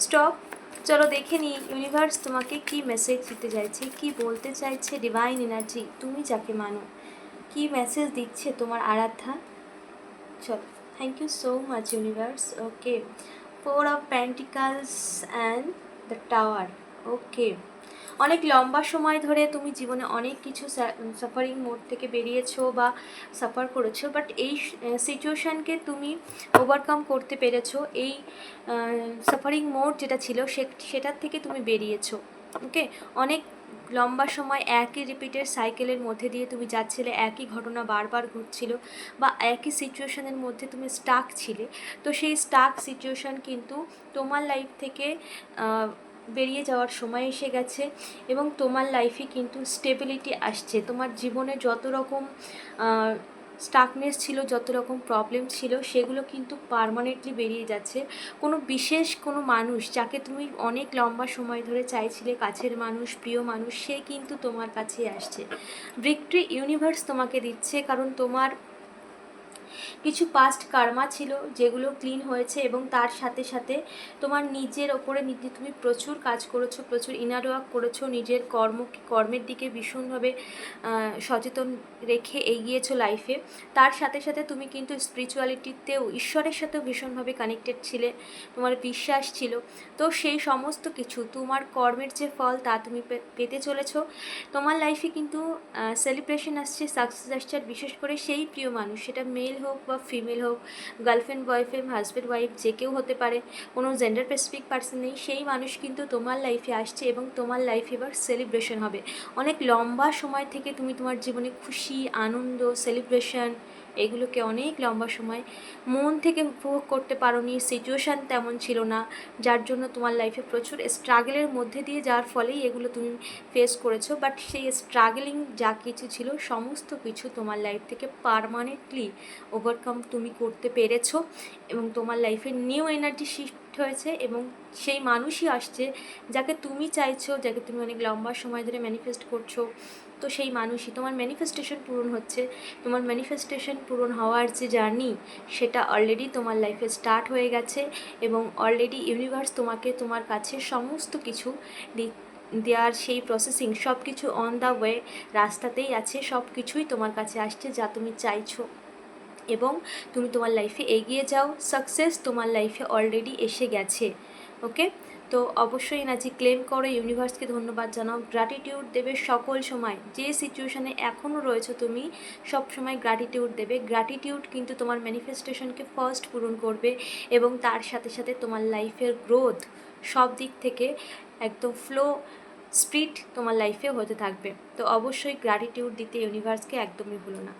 Stop, চলো দেখে নিই ইউনিভার্স তোমাকে কি মেসেজ দিতে চাইছে, কি বলতে চাইছে ডিভাইন এনার্জি, তুমি যাকে মানো কি মেসেজ দিচ্ছে তোমার আরাধ্যা। চলো, thank you so much universe. Okay, 4 of Pentacles and the tower. Okay, অনেক লম্বা সময় ধরে তুমি জীবনে অনেক কিছু সাফারিং মোড থেকে বেরিয়েছো বা সাফার করেছো, বাট এই সিচুয়েশানকে তুমি ওভারকাম করতে পেরেছো। এই সাফারিং মোড যেটা ছিল সেটার থেকে তুমি বেরিয়েছো। ওকে, অনেক লম্বা সময় একই রিপিটেড সাইকেলের মধ্যে দিয়ে তুমি যাচ্ছিলে, একই ঘটনা বারবার ঘটছিল বা একই সিচুয়েশানের মধ্যে তুমি স্টাক ছিলে। তো সেই স্টাক সিচুয়েশান কিন্তু তোমার লাইফ থেকে বেরিয়ে যাওয়ার সময় এসে গেছে এবং তোমার লাইফে কিন্তু স্টেবিলিটি আসছে। তোমার জীবনে যত রকম স্টাকনেস ছিল, যত রকম প্রবলেম ছিল, সেগুলো কিন্তু পার্মানেন্টলি বেরিয়ে যাচ্ছে। কোনো বিশেষ কোনো মানুষ যাকে তুমি অনেক লম্বা সময় ধরে চাইছিলে, কাছের মানুষ, প্রিয় মানুষ, সে কিন্তু তোমার কাছে আসছে। ভিক্টরি ইউনিভার্স তোমাকে দিচ্ছে, কারণ তোমার কিছু পাস্ট কার্মা ছিল যেগুলো ক্লিন হয়েছে এবং তার সাথে সাথে তোমার নিজের ওপরে নিজে তুমি প্রচুর কাজ করেছো, প্রচুর ইনার ওয়ার্ক করেছো, নিজের কর্মের দিকে ভীষণভাবে সচেতন রেখে এগিয়েছো লাইফে। তার সাথে সাথে তুমি কিন্তু স্পিরিচুয়ালিটিতেও, ঈশ্বরের সাথেও ভীষণভাবে কানেক্টেড ছিলে, তোমার বিশ্বাস ছিল। তো সেই সমস্ত কিছু তোমার কর্মের যে ফল তা তুমি পেতে চলেছো। তোমার লাইফে কিন্তু সেলিব্রেশন আসছে, সাকসেস আসছে, আর বিশেষ করে সেই প্রিয় মানুষ, সেটা মেল হোক বা ফিমেল হোক, গার্লফ্রেন্ড, বয়ফ্রেন্ড, হাজব্যান্ড, ওয়াইফ, যে কেউ হতে পারে, কোনো জেন্ডার স্পেসিফিক পার্সন নেই, সেই মানুষ কিন্তু তোমার লাইফে আসছে এবং তোমার লাইফে এবার সেলিব্রেশন হবে। অনেক লম্বা সময় থেকে তুমি তোমার জীবনে খুশি, আনন্দ, সেলিব্রেশন এগুলোকে অনেক লম্বা সময় মন থেকে উপভোগ করতে পারোনি, সিচুয়েশান তেমন ছিল না, যার জন্য তোমার লাইফে প্রচুর স্ট্রাগলের মধ্যে দিয়ে যাওয়ার ফলেই এগুলো তুমি ফেস করেছো। বাট সেই স্ট্রাগলিং যা কিছু ছিল সমস্ত কিছু তোমার লাইফ থেকে পারমানেন্টলি ওভারকাম তুমি করতে পেরেছো এবং তোমার লাইফে নিউ এনার্জি শিফট হয়েছে এবং সেই মানুষই আসছে যাকে তুমি চাইছো, যাকে তুমি অনেক লম্বা সময় ধরে ম্যানিফেস্ট করছো। তো সেই মানুষই, তোমার ম্যানিফেস্টেশন পূরণ হচ্ছে। তোমার ম্যানিফেস্টেশন পূরণ হওয়ার যে জার্নি, সেটা অলরেডি তোমার লাইফে স্টার্ট হয়ে গেছে এবং অলরেডি ইউনিভার্স তোমাকে তোমার কাছে সমস্ত কিছু দেওয়ার সেই প্রসেসিং, সব কিছু অন দ্য ওয়ে, রাস্তাতেই আছে, সব কিছুই তোমার কাছে আসছে যা তুমি চাইছো এবং তুমি তোমার লাইফে এগিয়ে যাও। সাকসেস তোমার লাইফে অলরেডি এসে গেছে। ওকে, তো অবশ্যই এনার্জি ক্লেম করো, ইউনিভার্সকে ধন্যবাদ জানাও, গ্র্যাটিটিউড দেবে সকল সময়। যে সিচুয়েশানে এখনও রয়েছো তুমি, সব সময় গ্র্যাটিটিউড দেবে। গ্র্যাটিটিউড কিন্তু তোমার ম্যানিফেস্টেশনকে ফার্স্ট পূরণ করবে এবং তার সাথে সাথে তোমার লাইফের গ্রোথ সব দিক থেকে একদম ফ্লো স্পিড তোমার লাইফে হতে থাকবে। তো অবশ্যই গ্র্যাটিটিউড দিতে ইউনিভার্সকে একদমই ভুলো না।